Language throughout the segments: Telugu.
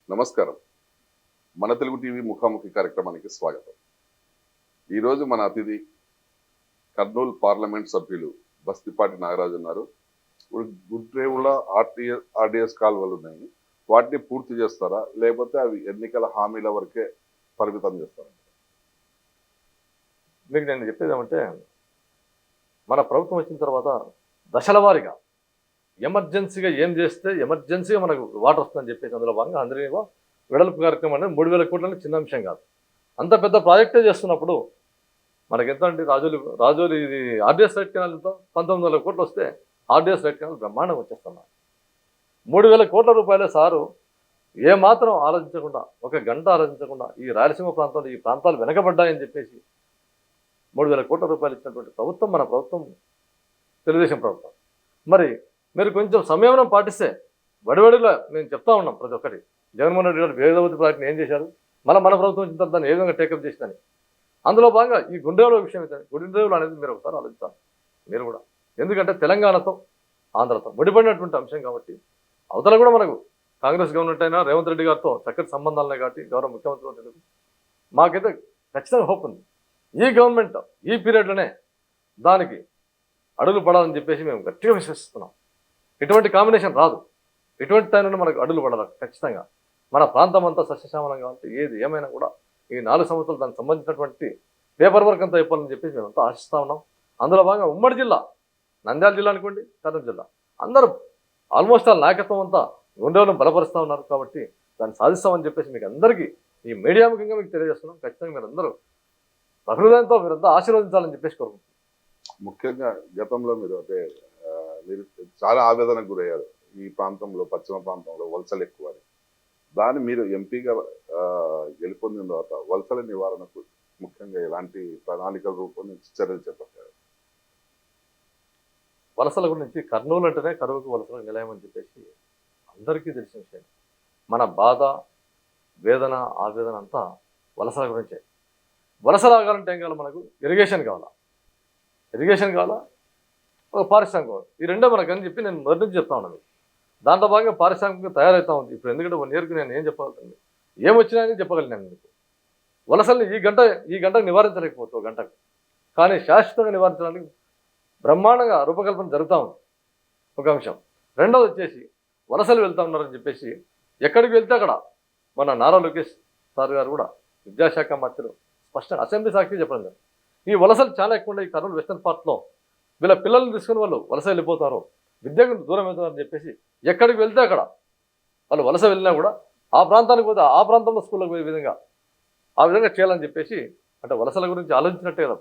నమస్కారం. మన తెలుగు టీవీ ముఖాముఖి కార్యక్రమానికి స్వాగతం. ఈరోజు మన అతిథి కర్నూలు పార్లమెంట్ సభ్యులు బస్తిపాటి నాగరాజు ఉన్నారు. గుడ్రేవుల ఆర్డిఎస్ కాలువలు ఉన్నాయి. వాటిని పూర్తి చేస్తారా, లేకపోతే అవి ఎన్నికల హామీల వరకే పరిమితం చేస్తారా? మీకు నేను చెప్పేది ఏమంటే, మన ప్రభుత్వం వచ్చిన తర్వాత దశల వారీగా ఎమర్జెన్సీగా ఏం చేస్తే ఎమర్జెన్సీగా మనకు వాటర్ వస్తుందని చెప్పేసి అందులో భాగంగా అందరినీ వెడల్పు కార్యక్రమం అనేది 3,000 కోట్లని చిన్న అంశం కాదు. అంత పెద్ద ప్రాజెక్టే చేస్తున్నప్పుడు మనకి ఎంత అండి, రాజోలి ఇది ఆర్డిఎస్ రైట్ కెనాల్ ఎంత 19,000 కోట్లు వస్తే ఆర్డిఎస్ రైట్ కెనాల్ బ్రహ్మాండం వచ్చేస్తున్నాయి. 3,000 కోట్ల రూపాయలే సారు ఏమాత్రం ఆలోచించకుండా, ఒక గంట ఆలోచించకుండా ఈ రాయలసీమ ప్రాంతంలో ఈ ప్రాంతాలు వెనకబడ్డాయని చెప్పేసి 3,000 కోట్ల రూపాయలు ఇచ్చినటువంటి ప్రభుత్వం మన ప్రభుత్వం, తెలుగుదేశం ప్రభుత్వం. మరి మీరు కొంచెం సంయమనం పాటిస్తే వడివడిలో నేను చెప్తా ఉన్నాం ప్రతి ఒక్కటి. జగన్మోహన్ రెడ్డి గారు వేదవతి ప్రాజెక్ట్ని ఏం చేశారు, మన ప్రభుత్వం వచ్చిన తర్వాత దాన్ని ఏ విధంగా టేకప్ చేసిందని. అందులో భాగంగా ఈ గుండెల విషయం ఏంటంటే, గుండెలు అనేది మీరు ఒకసారి ఆలోచించాలి మీరు కూడా. ఎందుకంటే తెలంగాణతో ఆంధ్రతో ముడిపడినటువంటి అంశం కాబట్టి, అవతల కూడా మనకు కాంగ్రెస్ గవర్నమెంట్ అయినా రేవంత్ రెడ్డి గారితో చక్కటి సంబంధాలనే కాబట్టి గౌరవ ముఖ్యమంత్రి మాకైతే ఖచ్చితంగా హోప్ ఉంది. ఈ గవర్నమెంట్ ఈ పీరియడ్లోనే దానికి అడుగులు పడాలని చెప్పేసి మేము గట్టిగా విశ్వసిస్తున్నాం. ఎటువంటి కాంబినేషన్ రాదు, ఎటువంటి టైంలో మనకు అడుగులు పడాలి ఖచ్చితంగా. మన ప్రాంతం అంతా సస్యశ్యామలంగా ఉంటే ఏది ఏమైనా కూడా ఈ 4 సంవత్సరాలు దానికి సంబంధించినటువంటి పేపర్ వర్క్ అంతా అయిపోవాలని చెప్పేసి మేము అంతా ఆశిస్తూ ఉన్నాం. అందులో భాగంగా ఉమ్మడి జిల్లా, నంద్యాల జిల్లా అనుకోండి, కర్నూలు జిల్లా, అందరూ ఆల్మోస్ట్ వాళ్ళ నాయకత్వం అంతా గుండెలను బలపరుస్తూ ఉన్నారు. కాబట్టి దాన్ని సాధిస్తామని చెప్పేసి మీకు అందరికీ ఈ మీడియా ముఖ్యంగా మీకు తెలియజేస్తున్నాం. ఖచ్చితంగా మీరందరూ ప్రహృదయంతో మీరంతా ఆశీర్వదించాలని చెప్పేసి కోరుకుంటున్నాం. ముఖ్యంగా గతంలో మీరు మీరు చాలా ఆవేదనకు గురయ్యారు. ఈ ప్రాంతంలో, పశ్చిమ ప్రాంతంలో వలసలు ఎక్కువ అని. దాన్ని మీరు ఎంపీగా గెలుపొందిన తర్వాత వలసల నివారణకు ముఖ్యంగా ఎలాంటి ప్రణాళికల రూపొందించి చర్యలు చేపట్టారు? వలసల గురించి కర్నూలు అంటేనే కరువుకు వలసల నిలయం అని చెప్పేసి అందరికీ తెలిసిన విషయం. మన బాధ, వేదన, ఆవేదన అంతా వలసల గురించే. వలస రాగాలంటే ఏం కావాలి మనకు? ఇరిగేషన్ కావాలా, ఒక పారిశ్రామిక. ఈ రెండో మనకు అని చెప్పి నేను మొదటి నుంచి చెప్తా ఉన్నాను. దాంట్లో భాగంగా పారిశ్రామికంగా తయారవుతా ఉంది ఇప్పుడు. ఎందుకంటే 1 ఇయర్కి నేను ఏం చెప్పగలుగుతాను, ఏమొచ్చినాయని చెప్పగలను మీకు. వలసల్ని ఈ గంటకు నివారించలేకపోతావు గంటకు, కానీ శాశ్వతంగా నివారించడానికి బ్రహ్మాండంగా రూపకల్పన జరుగుతూ ఉంది, ఒక అంశం. రెండోది వచ్చేసి వలసలు వెళ్తూ ఉన్నారని చెప్పేసి ఎక్కడికి వెళ్తే అక్కడ మన నారా లోకేష్ సార్ గారు కూడా విద్యాశాఖ మంత్రులు స్పష్టంగా అసెంబ్లీ సాక్షి చెప్పడం జరిగింది. ఈ వలసలు చాలా ఎక్కువ ఉన్నాయి. ఈ కర్నూలు వెస్టర్న్ పార్ట్లో వీళ్ళ పిల్లల్ని తీసుకుని వాళ్ళు వలస వెళ్ళిపోతారు, విద్యకు దూరం అవుతారని చెప్పేసి ఎక్కడికి వెళ్తే అక్కడ వాళ్ళు వలస వెళ్ళినా కూడా ఆ ప్రాంతానికి పోతే ఆ ప్రాంతంలో స్కూళ్ళకి పోయే విధంగా ఆ విధంగా చేయాలని చెప్పేసి, అంటే వలసల గురించి ఆలోచించినట్టే కదా.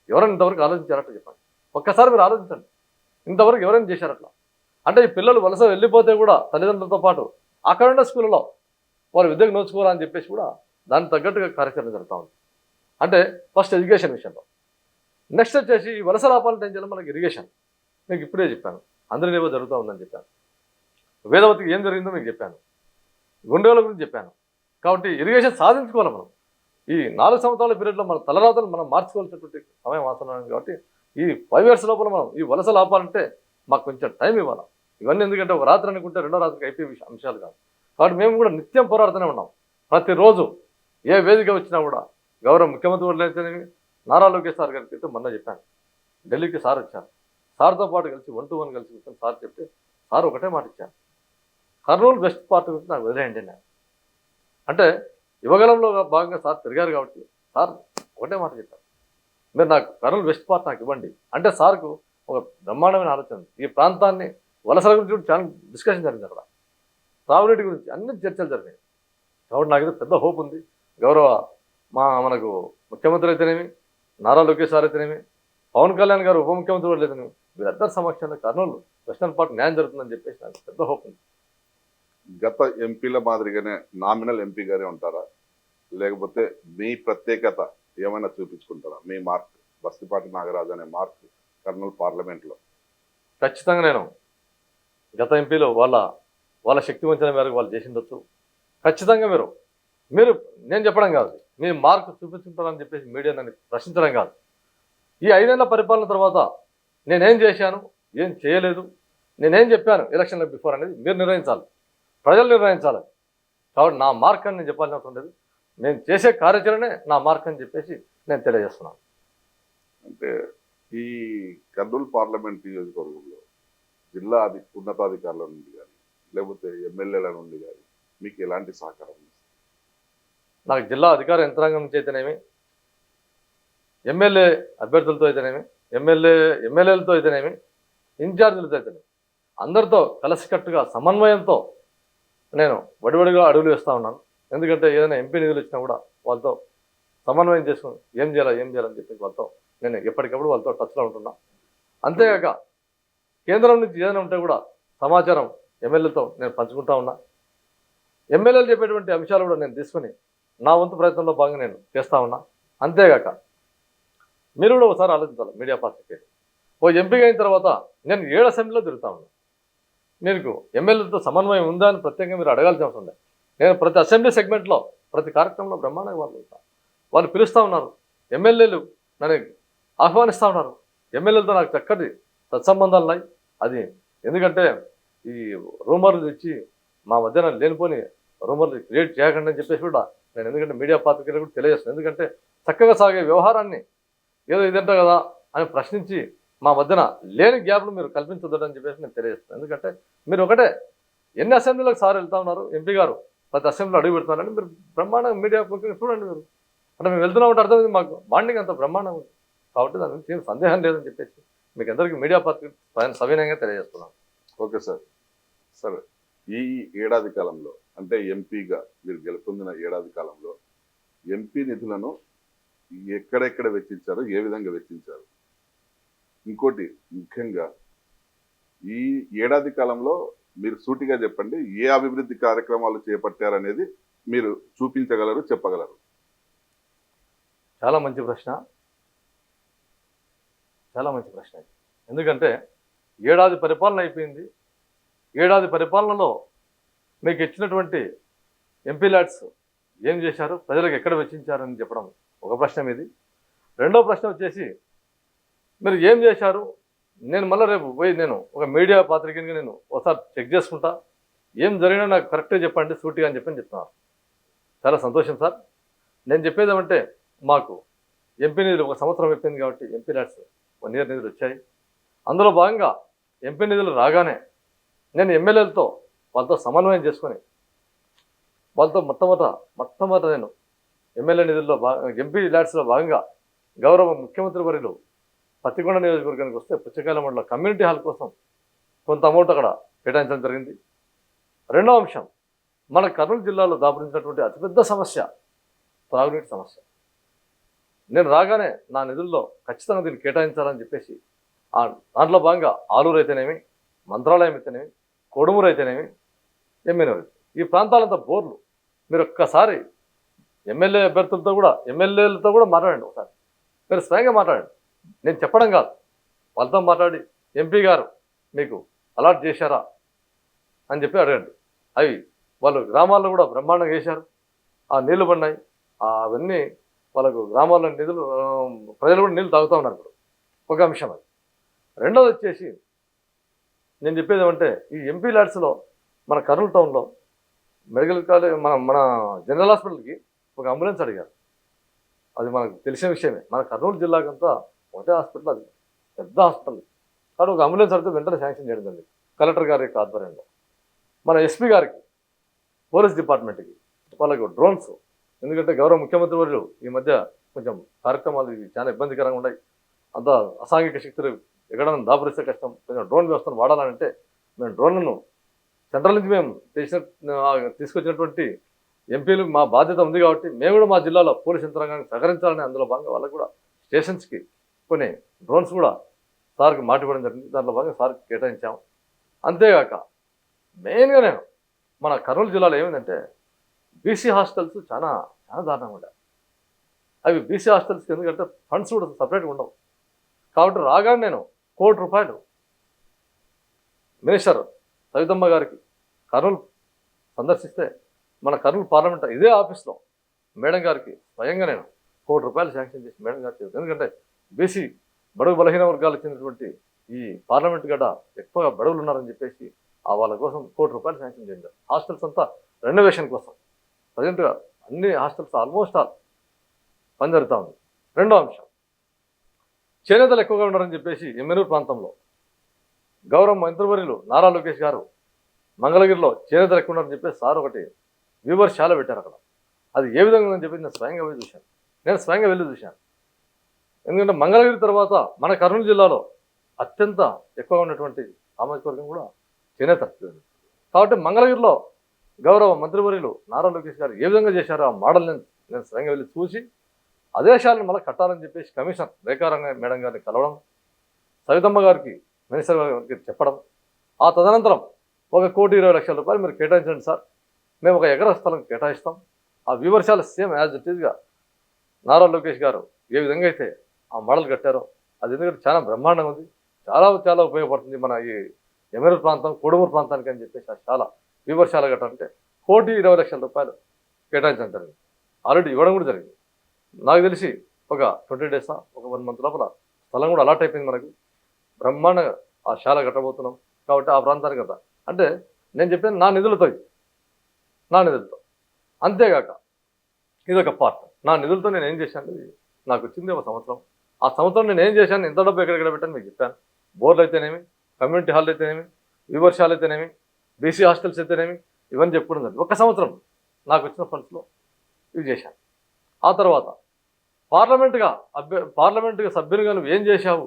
ఎవరైనా ఇంతవరకు ఆలోచించారట్టు చెప్పండి, ఒక్కసారి మీరు ఆలోచించండి. ఇంతవరకు ఎవరైనా చేశారు అట్లా? అంటే ఈ పిల్లలు వలస వెళ్ళిపోతే కూడా తల్లిదండ్రులతో పాటు అక్కడ ఉన్న స్కూళ్ళలో వారు విద్యకు నోచుకోవాలని చెప్పేసి కూడా దానికి తగ్గట్టుగా కార్యాచరణ జరుగుతూ ఉంది. అంటే ఫస్ట్ ఎడ్యుకేషన్ విషయంలో. నెక్స్ట్ వచ్చేసి ఈ వలస రాపాలంటే ఏం చేయాలి మనకి? ఇరిగేషన్. మీకు ఇప్పుడే చెప్పాను, అందరినేవో జరుగుతూ ఉందని చెప్పాను. వేదవతికి ఏం జరిగిందో మీకు చెప్పాను, గుండెల గురించి చెప్పాను. కాబట్టి ఇరిగేషన్ సాధించుకోవాలి మనం. ఈ 4 సంవత్సరాల పీరియడ్లో మన తలరాతలు మనం మార్చుకోవాల్సినటువంటి సమయం అవసరం. కాబట్టి ఈ 5 years లోపల మనం ఈ వలస ఆపాలంటే మాకు కొంచెం టైం ఇవ్వాలి. ఇవన్నీ ఎందుకంటే ఒక రాత్రి అనుకుంటే రెండో రాత్రికి అయిపోయే అంశాలు కాదు. కాబట్టి మేము కూడా నిత్యం పోరాడుతూనే ఉన్నాం. ప్రతిరోజు ఏ వేదిక వచ్చినా కూడా గౌరవ ముఖ్యమంత్రి వర్యులు అయితేనేమి, నారా లోకేష్ సార్ గారికి అయితే మొన్న చెప్పాను, ఢిల్లీకి సార్ వచ్చారు, సార్తో పాటు కలిసి 1 to 1 కలిసి కూర్చొని సార్ చెప్తే సార్ ఒకటే మాట ఇచ్చారు, కర్నూలు వెస్ట్ పార్ట్ గురించి నాకు వదిలేయండి నేను. అంటే యువగలంలో భాగంగా సార్ తిరిగారు కాబట్టి సార్ ఒకటే మాట చెప్పారు, మీరు నాకు కర్నూలు వెస్ట్ పార్ట్ నాకు ఇవ్వండి. అంటే సార్కు ఒక బ్రహ్మాండమైన ఆలోచన. ఈ ప్రాంతాన్ని వలసల గురించి కూడా చాలా డిస్కషన్ జరిగింది అక్కడ, తాగునీటి గురించి అన్ని చర్చలు జరిగాయి. కాబట్టి నాకైతే పెద్ద హోప్ ఉంది. గౌరవ మనకు ముఖ్యమంత్రి అయితేనేమి, నారా లోకేష్ సార్ అయితేనేమి, పవన్ కళ్యాణ్ గారు ఉప ముఖ్యమంత్రి వాళ్ళు అయితేనేమి, వీరందరి సమక్షంలో కర్నూలు వెస్టర్న్ పార్ట్ న్యాయం జరుగుతుందని చెప్పేసి నాకు పెద్ద హోప్ ఉంది. గత ఎంపీల మాదిరిగానే నామినల్ ఎంపీగానే ఉంటారా, లేకపోతే మీ ప్రత్యేకత ఏమైనా చూపించుకుంటారా? మీ మార్క్, బస్తిపాటి నాగరాజు అనే మార్క్ కర్నూలు పార్లమెంట్లో. ఖచ్చితంగా నేను గత ఎంపీలు వాళ్ళ శక్తి వంచన మేరకు వాళ్ళు చేసిండొచ్చు. ఖచ్చితంగా మీరు నేను చెప్పడం కాదు, మీ మార్క్ చూపించుకుంటారని చెప్పేసి మీడియా నన్ను ప్రశ్నించడం కాదు. ఈ 5 ఏళ్ల పరిపాలన తర్వాత నేనేం చేశాను, ఏం చేయలేదు, నేనేం చెప్పాను ఎలక్షన్లకు బిఫోర్ అనేది మీరు నిర్ణయించాలి, ప్రజలు నిర్ణయించాలి. కాబట్టి నా మార్క్ అని నేను చెప్పాల్సిన అవసరం లేదు. నేను చేసే కార్యాచరణే నా మార్క్ అని చెప్పేసి నేను తెలియజేస్తున్నాను. అంటే ఈ కర్నూలు పార్లమెంట్ నియోజకవర్గంలో జిల్లా ఉన్నతాధికారుల నుండి కానీ లేకపోతే ఎమ్మెల్యేల నుండి కానీ మీకు ఎలాంటి సహకారం ఉంది? నాకు జిల్లా అధికార యంత్రాంగం నుంచి అయితేనేమి, ఎమ్మెల్యే అభ్యర్థులతో అయితేనేమి, ఎమ్మెల్యేలతో అయితేనేమి, ఇన్ఛార్జీలతో అయితేనేమి, అందరితో కలిసికట్టుగా సమన్వయంతో నేను వడివడిగా అడుగులు వేస్తూ ఉన్నాను. ఎందుకంటే ఏదైనా ఎంపీ నిధులు వచ్చినా కూడా వాళ్ళతో సమన్వయం చేసుకుని ఏం చేయాలని చెప్పేసి వాళ్ళతో నేను ఎప్పటికప్పుడు వాళ్ళతో టచ్లో ఉంటున్నా. అంతేగాక కేంద్రం నుంచి ఏదైనా ఉంటే కూడా సమాచారం ఎమ్మెల్యేలతో నేను పంచుకుంటా ఉన్నా. ఎమ్మెల్యేలు చెప్పేటువంటి అంశాలు కూడా నేను తీసుకుని నా వంతు ప్రయత్నంలో భాగంగా నేను చేస్తూ ఉన్నా. అంతేగాక మీరు కూడా ఒకసారి ఆలోచించాలి. మీడియా పార్టీకి ఓ ఎంపీగా అయిన తర్వాత నేను 7 అసెంబ్లీలో తిరుగుతా ఉన్నా. మీకు ఎమ్మెల్యేలతో సమన్వయం ఉందా అని ప్రత్యేకంగా మీరు అడగాల్సిన అవసరం లేదు. నేను ప్రతి అసెంబ్లీ సెగ్మెంట్లో ప్రతి కార్యక్రమంలో బ్రహ్మాండంగా వాళ్ళు పిలుస్తూ ఉన్నారు. ఎమ్మెల్యేలు నన్ను ఆహ్వానిస్తూ ఉన్నారు. ఎమ్మెల్యేలతో నాకు చక్కటి సత్సంబంధాలు ఉన్నాయి. అది ఎందుకంటే ఈ రూమర్లు ఇచ్చి మా మధ్యన లేనిపోని రూమర్లు క్రియేట్ చేయకండి అని చెప్పేసి కూడా నేను ఎందుకంటే మీడియా పాత్రికలు కూడా తెలియజేస్తాను. ఎందుకంటే చక్కగా సాగే వ్యవహారాన్ని ఏదో ఇదంట కదా అని ప్రశ్నించి మా మధ్యన లేని గ్యాప్లు మీరు కల్పించొద్దని చెప్పేసి నేను తెలియజేస్తాను. ఎందుకంటే మీరు ఒకటే ఎన్ని అసెంబ్లీలకు సార్ వెళ్తా ఉన్నారు, ఎంపీ గారు ప్రతి అసెంబ్లీలో అడుగు పెడుతున్నారని మీరు బ్రహ్మాండంగా మీడియా చూడండి. మీరు అంటే మేము వెళ్తున్నామంటే అర్థమైంది, మాకు బాండింగ్ అంత బ్రహ్మాండంగా ఉంది. కాబట్టి దాని గురించి ఏం సందేహం లేదని చెప్పేసి మీకు అందరికీ మీడియా పాత్రిక సవినయంగా తెలియజేస్తున్నాను. Okay sir. సార్ ఈ ఏడాది కాలంలో అంటే ఎంపీగా మీరు గెలుపొందిన ఏడాది కాలంలో ఎంపీ నిధులను ఎక్కడెక్కడ వెచ్చించారు, ఏ విధంగా వెచ్చించారు? ఇంకోటి ముఖ్యంగా ఈ ఏడాది కాలంలో మీరు సూటిగా చెప్పండి, ఏ అభివృద్ధి కార్యక్రమాలు చేపట్టారనేది మీరు చూపించగలరు, చెప్పగలరు? చాలా మంచి ప్రశ్న. ఎందుకంటే ఏడాది పరిపాలన అయిపోయింది. ఏడాది పరిపాలనలో మీకు ఇచ్చినటువంటి ఎంపీ ల్యాడ్స్ ఏం చేశారు, ప్రజలకు ఎక్కడ వెచ్చించారని చెప్పడం ఒక ప్రశ్న మీది. రెండో ప్రశ్న వచ్చేసి మీరు ఏం చేశారు, నేను మళ్ళీ రేపు పోయి నేను ఒక మీడియా పాత్రికగా నేను ఒకసారి చెక్ చేసుకుంటా, ఏం జరిగినా నాకు కరెక్ట్గా చెప్పండి సూటిగా అని చెప్తున్నారు. చాలా సంతోషం సార్. నేను చెప్పేది ఏమంటే మాకు ఎంపీ నిధులు 1 సంవత్సరం అయిపోయింది కాబట్టి ఎంపీ ల్యాడ్స్ 1 ఇయర్ నిధులు వచ్చాయి. అందులో భాగంగా ఎంపీ నిధులు రాగానే నేను ఎమ్మెల్యేలతో వాళ్ళతో సమన్వయం చేసుకొని వాళ్ళతో మొట్టమొదట నేను ఎమ్మెల్యే నిధుల్లో ఎంపీ ల్యాడ్స్లో భాగంగా గౌరవ ముఖ్యమంత్రి వర్యులు పత్తికొండ నియోజకవర్గానికి వస్తే పుచ్చకాయల మండల కమ్యూనిటీ హాల్ కోసం కొంత అమౌంట్ అక్కడ కేటాయించడం జరిగింది. రెండో అంశం, మన కర్నూలు జిల్లాలో దాపురించినటువంటి అతిపెద్ద సమస్య త్రాగునీటి సమస్య. నేను రాగానే నా నిధుల్లో ఖచ్చితంగా దీన్ని కేటాయించాలని చెప్పేసి దాంట్లో భాగంగా ఆలూరు అయితేనేమి, మంత్రాలయం అయితేనేమి, కొడుమూరు అయితేనేమి, ఎమ్మెల్యేలు ఈ ప్రాంతాలంతా బోర్లు. మీరు ఒక్కసారి ఎమ్మెల్యేలతో కూడా మాట్లాడండి. ఒకసారి మీరు స్వయంగా మాట్లాడండి. నేను చెప్పడం కాదు, వాళ్ళతో మాట్లాడి ఎంపీ గారు మీకు అలాట్ చేశారా అని చెప్పి అడగండి. అవి వాళ్ళు గ్రామాల్లో కూడా బ్రహ్మాండంగా వేశారు. ఆ నీళ్లు పడినాయి. అవన్నీ వాళ్ళకు గ్రామాల్లో నిధులు ప్రజలు కూడా నీళ్ళు తాగుతూ ఉన్నారు. ఇప్పుడు ఒక అంశం అది. రెండోది వచ్చేసి నేను చెప్పేది ఏమంటే ఈ ఎంపీ ల్యాడ్స్లో మన కర్నూలు టౌన్లో మెడికల్ కాలేజ్ మన జనరల్ హాస్పిటల్కి ఒక అంబులెన్స్ అడిగారు. అది మనకు తెలిసిన విషయమే. మన కర్నూలు జిల్లాకంతా ఒకటే హాస్పిటల్, అది పెద్ద హాస్పిటల్. కానీ ఒక అంబులెన్స్ అడిగితే వెంటనే శాంక్షన్ చేయడం జరిగింది కలెక్టర్ గారి యొక్క ఆధ్వర్యంలో. మన ఎస్పీ గారికి, పోలీస్ డిపార్ట్మెంట్కి వాళ్ళకు డ్రోన్స్, ఎందుకంటే గౌరవ ముఖ్యమంత్రి వర్యులు ఈ మధ్య కొంచెం కార్యక్రమాలు ఇవి చాలా ఇబ్బందికరంగా ఉన్నాయి. అంత అసాంఘిక శక్తులు ఎక్కడైనా దాపురిస్తే కష్టం, కొంచెం డ్రోన్ వ్యవస్థను వాడాలంటే మేము డ్రోన్లను సెంట్రల్ నుంచి మేము తీసుకొచ్చినటువంటి ఎంపీలు మా బాధ్యత ఉంది కాబట్టి మేము కూడా మా జిల్లాలో పోలీస్ యంత్రాంగానికి సహకరించాలని అందులో భాగంగా వాళ్ళకు కూడా స్టేషన్స్కి కొన్ని డ్రోన్స్ కూడా సార్కి మాట ఇవ్వడం జరిగింది. దాంట్లో భాగంగా సార్కి కేటాయించాము. అంతేగాక మెయిన్గా నేను మన కర్నూలు జిల్లాలో ఏమైందంటే బీసీ హాస్టల్స్ చాలా దారుణంగా ఉండే. అవి బీసీ హాస్టల్స్కి ఎందుకంటే ఫండ్స్ కూడా సపరేట్గా ఉండవు. కాబట్టి రాగానే నేను ₹1 కోటి మినిస్టర్ సవితమ్మ గారికి కర్నూలు సందర్శిస్తే మన కర్నూలు పార్లమెంట్ ఇదే ఆఫీస్లో మేడం గారికి స్వయంగా నేను ₹1 కోటి శాంక్షన్ చేసి మేడం గారికి, ఎందుకంటే బీసీ బడుగు బలహీన వర్గాలకు చెందినటువంటి ఈ పార్లమెంట్ గడ్డ ఎక్కువగా బడుగులు ఉన్నారని చెప్పేసి వాళ్ళ కోసం ₹1 కోటి శాంక్షన్ చేయండి. హాస్టల్స్ అంతా రెనోవేషన్ కోసం ప్రజెంట్గా అన్ని హాస్టల్స్ ఆల్మోస్ట్ ఆల్ పని జరుగుతూ ఉంది. రెండో అంశం, చేనేతలు ఎక్కువగా ఉన్నారని చెప్పేసి ఎమ్మెనూరు ప్రాంతంలో గౌరవ మంత్రివర్యులు నారా లోకేష్ గారు మంగళగిరిలో చేనేతలు ఎక్కువ ఉన్నారని చెప్పేసి సార్ ఒకటి విమర్శాల పెట్టారు అక్కడ. అది ఏ విధంగా ఉందని చెప్పి నేను స్వయంగా వెళ్ళి చూశాను. ఎందుకంటే మంగళగిరి తర్వాత మన కర్నూలు జిల్లాలో అత్యంత ఎక్కువగా ఉన్నటువంటి సామాజిక వర్గం కూడా చేనేతలు. కాబట్టి మంగళగిరిలో గౌరవ మంత్రివర్యులు నారా లోకేష్ గారు ఏ విధంగా చేశారో ఆ మోడల్ నేను స్వయంగా వెళ్ళి చూసి అదే శాలను మళ్ళీ కట్టాలని చెప్పేసి కమిషనర్ రేఖారంగ మేడం గారిని కలవడం, సవితమ్మ గారికి మినిస్టర్ గారికి చెప్పడం, ఆ తదనంతరం 1,20,00,000 రూపాయలు మీరు కేటాయించండి సార్, మేము 1 ఎకరా స్థలం కేటాయిస్తాం. ఆ విమర్శలు సేమ్ యాజ్ ఇట్ ఈస్గా నారా లోకేష్ గారు ఏ విధంగా అయితే ఆ మోడల్ కట్టారో అది ఎందుకంటే చాలా బ్రహ్మాండంగా ఉంది, చాలా ఉపయోగపడుతుంది మన ఈ ఎమ్మెల్యే ప్రాంతం కొడుమూరు ప్రాంతానికి అని చెప్పేసి చాలా విమర్శలు కట్టాలంటే 1,20,00,000 రూపాయలు కేటాయించడం జరిగింది. ఆల్రెడీ ఇవ్వడం కూడా జరిగింది. నాకు తెలిసి ఒక 20 days ఒక 1 month లోపల స్థలం కూడా అలాట్ అయిపోయింది. మనకు బ్రహ్మాండంగా ఆ శాల కట్టబోతున్నాం. కాబట్టి ఆ ప్రాంతానికి కదా అంటే నేను చెప్పాను నా నిధులతో అంతేగాక ఇదొక పార్ట్. నా నిధులతో నేను ఏం చేశాను, నాకు వచ్చింది 1 సంవత్సరం. ఆ సంవత్సరం నేను ఏం చేశాను, ఎంత డబ్బు ఎక్కడెక్కడ పెట్టాను మీకు చెప్పాను. బోర్లు అయితేనేమి, కమ్యూనిటీ హాల్ అయితేనేమి, వివర్షాలు అయితేనేమి, బీసీ హాస్టల్స్ అయితేనేమి, ఇవన్నీ చెప్పుకోవడం జరిగింది. 1 సంవత్సరం నాకు వచ్చిన ఫండ్స్లో ఇవి చేశాను. ఆ తర్వాత పార్లమెంటుగా సభ్యునిగా నువ్వు ఏం చేశావు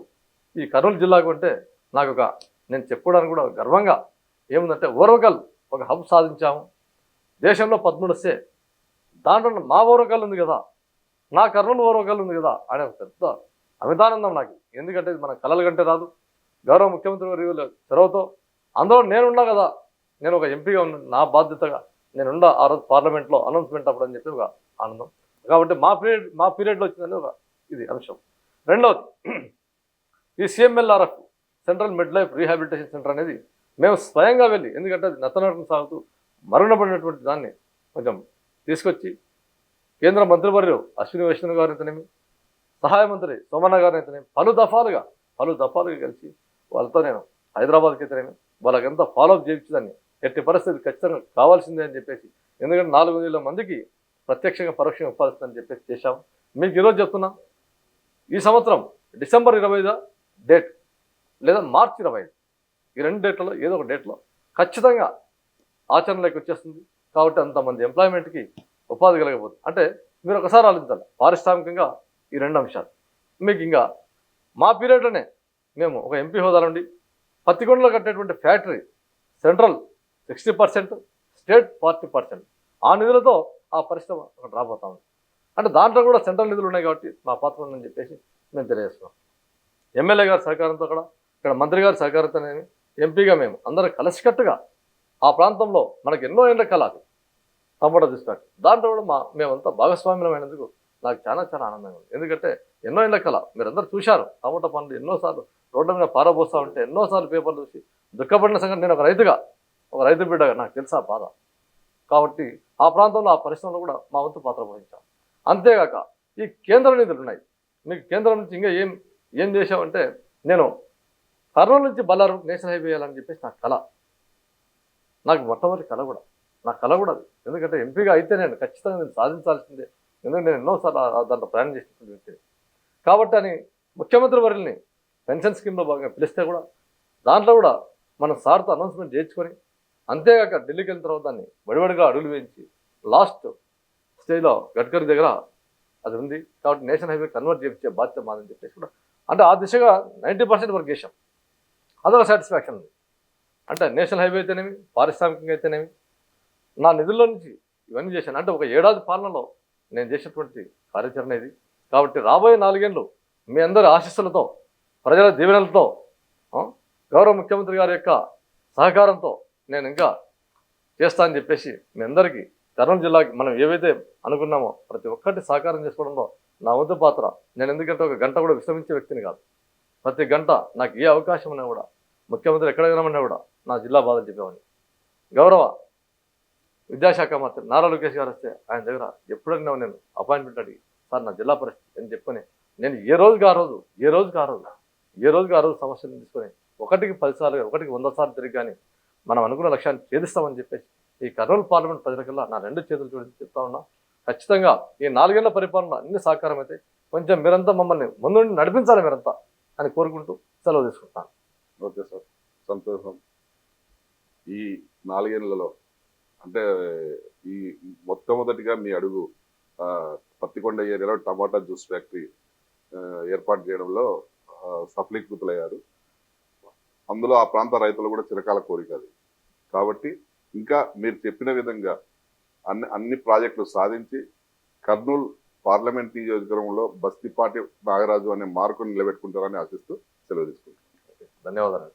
ఈ కర్నూలు జిల్లాకు అంటే నాకు నేను చెప్పుకోవడానికి కూడా గర్వంగా ఏముందంటే ఓర్వకల్ ఒక హబ్ సాధించాము. దేశంలో 13 వస్తే దాంట్లో మా ఓర్వకల్ ఉంది కదా, నా కర్నూలు ఓర్వకల్ ఉంది కదా అనే ఒక పెద్ద అమితానందం నాకు. ఎందుకంటే ఇది మన కళల కంటే రాదు. గౌరవ ముఖ్యమంత్రి వర్యుల చొరవతో అందులో నేనున్నా కదా, నేను ఒక ఎంపీగా ఉన్న నా బాధ్యతగా నేనుండా ఆ రోజు పార్లమెంట్లో అనౌన్స్మెంట్ అప్పుడు అని చెప్పి ఒక ఆనందం. కాబట్టి మా పీరియడ్లో వచ్చిందని ఒక ఇది అంశం. రెండవది, ఈ CMLRF central mid life rehabilitation centre అనేది మేము స్వయంగా వెళ్ళి, ఎందుకంటే అది నత్తనడకం సాగుతూ మరుగునపడినటువంటి దాన్ని కొంచెం తీసుకొచ్చి కేంద్ర మంత్రివర్యులు అశ్విని వైష్ణవ్ గారు అయితేనేమి, సహాయ మంత్రి సోమన్న గారు అయితేనేమి పలు దఫాలుగా కలిసి వాళ్ళతో నేను హైదరాబాద్కి అయితేనేమి వాళ్ళకంతా ఫాలోఅప్ చేయించదాన్ని ఎట్టి పరిస్థితి ఖచ్చితంగా కావాల్సిందే అని చెప్పేసి, ఎందుకంటే 4,000 మందికి ప్రత్యక్షంగా పరోక్షంగా ఉపాధిస్తుందని చెప్పేసి చేశాము. మీకు ఈరోజు చెప్తున్నా, ఈ సంవత్సరం December 25 డేట్ లేదా March 25 ఈ 2 డేట్లలో ఏదో ఒక డేట్లో ఖచ్చితంగా ఆచరణలోకి వచ్చేస్తుంది. కాబట్టి అంతమంది ఎంప్లాయ్మెంట్కి ఉపాధి కలగబోతుంది. అంటే మీరు ఒకసారి ఆలోచించాలి, పారిశ్రామికంగా ఈ 2 అంశాలు. మీకు ఇంకా మా పీరియడ్లోనే మేము ఒక ఎంపీ హోదా నుండి పత్తికొండలో కట్టేటువంటి ఫ్యాక్టరీ సెంట్రల్ 60%, స్టేట్ 40%. ఆ నిధులతో ఆ పరిశ్రమ ఒకటి రాబోతా ఉంది. అంటే దాంట్లో కూడా సెంట్రల్ నిధులు ఉన్నాయి కాబట్టి మా పాత్ర ఉందని చెప్పేసి మేము తెలియజేస్తున్నాం. ఎమ్మెల్యే గారి సహకారంతో ఇక్కడ మంత్రి గారి సహకారంతో ఎంపీగా మేము అందరం కలిసికట్టుగా ఆ ప్రాంతంలో మనకు ఎన్నో ఏళ్ళ కళ టమాటా తీసుకున్నట్టు దాంట్లో కూడా మేమంతా భాగస్వామ్యమైనందుకు నాకు చాలా ఆనందంగా ఉంది. ఎందుకంటే ఎన్నో ఏళ్ళ కళ మీరందరూ చూశారు. టమాటా పండ్లు ఎన్నోసార్లు రోడ్ల మీద పారబోస్తూ ఉంటే ఎన్నోసార్లు పేపర్లు చూసి దుఃఖపడిన సంగతి నేను ఒక రైతు బిడ్డగా నాకు తెలుసా బాధ. కాబట్టి ఆ ప్రాంతంలో ఆ పరిశ్రమలో కూడా మా వంతు పాత్ర వహించాం. అంతేగాక ఈ కేంద్ర నిధులు ఉన్నాయి. మీకు కేంద్రం నుంచి ఇంకా ఏం చేశామంటే, నేను కర్నూలు నుంచి బళ్ళారు నేషనల్ హైవే వేయాలని చెప్పేసి నాకు మొట్టమొదటి కళ కూడా అది. ఎందుకంటే ఎంపీగా అయితే నేను ఖచ్చితంగా నేను సాధించాల్సిందే. ఎందుకంటే నేను ఎన్నోసార్లు దాంట్లో ప్రయాణం చేసినటువంటి వ్యక్తిని. కాబట్టి అని ముఖ్యమంత్రి వర్యుల్ని పెన్షన్ స్కీమ్లో భాగంగా పిలిస్తే కూడా దాంట్లో కూడా మనం సార్తో అనౌన్స్మెంట్ చేయించుకొని, అంతేగాక ఢిల్లీకి వెళ్ళిన తర్వాత దాన్ని వడివడిగా అడుగులు వేయించి లాస్ట్ స్టేజ్లో గడ్కరీ దగ్గర అది ఉంది. కాబట్టి నేషనల్ హైవే కన్వర్ట్ చేయించే బాధ్యత మాదని చెప్పేసి కూడా అంటే ఆ దిశగా 90% వరకు చేశాం. అదొక సాటిస్ఫాక్షన్ ఉంది. అంటే నేషనల్ హైవే అయితేనేమి, పారిశ్రామికంగా అయితేనేమి నా నిధుల్లో నుంచి ఇవన్నీ చేశాను. అంటే ఒక 7 ఏళ్ల పాలనలో నేను చేసినటువంటి కార్యాచరణ ఇది. కాబట్టి రాబోయే 4 ఏళ్ళు మీ అందరి ఆశీస్సులతో, ప్రజల దీవెనలతో, గౌరవ ముఖ్యమంత్రి గారి యొక్క సహకారంతో నేను ఇంకా చేస్తా అని చెప్పేసి మీ అందరికీ కర్నూలు జిల్లాకి మనం ఏవైతే అనుకున్నామో ప్రతి ఒక్కటి సహకారం చేసుకోవడంలో నా వంతు పాత్ర. నేను ఎందుకంటే ఒక గంట కూడా విశ్రమించే వ్యక్తిని కాదు. ప్రతి గంట నాకు ఏ అవకాశం ఉన్నా కూడా ముఖ్యమంత్రి ఎక్కడ వినమన్నా కూడా నా జిల్లా బాధలు చెప్పేవాడిని. గౌరవ విద్యాశాఖ మంత్రి నారా లోకేష్ గారు వస్తే ఆయన దగ్గర ఎప్పుడైనా నేను అపాయింట్మెంట్ అడిగి సార్ నా జిల్లా పరిస్థితి అని చెప్పుకొని నేను ఏ రోజుకి ఆ రోజు సమస్యలను తీసుకొని 1కి 10 సార్లు 1కి 100 సార్లు తిరిగి కానీ మనం అనుకున్న లక్ష్యాన్ని ఛేదిస్తామని చెప్పేసి ఈ కర్నూలు పార్లమెంట్ ప్రజలకల్లా నా 2 చేతులు జోడించి చెప్తా ఉన్నా, ఖచ్చితంగా ఈ 4 ఏళ్ల పరిపాలన అన్ని సాకారం అయితే కొంచెం మీరంతా మమ్మల్ని ముందుండి నడిపించాలి మీరంతా అని కోరుకుంటూ సెలవు తీసుకుంటాను. ఓకే సార్, సంతోషం. ఈ 4 ఏళ్లలో అంటే ఈ మొట్టమొదటిగా మీ అడుగు పత్తికొండ ఏరియాలో టమాటా జ్యూస్ ఫ్యాక్టరీ ఏర్పాటు చేయడంలో సఫలీకృతులయ్యారు. అందులో ఆ ప్రాంత రైతులు కూడా చిరకాల కోరిక అది. కాబట్టి ఇంకా మీరు చెప్పిన విధంగా అన్ని ప్రాజెక్టులు సాధించి కర్నూలు పార్లమెంట్ నియోజకవర్గంలో బస్తిపాటి నాగరాజు అనే మార్కును నిలబెట్టుకుంటారని ఆశిస్తూ సెలవు తీసుకుంటాను. ధన్యవాదాలు.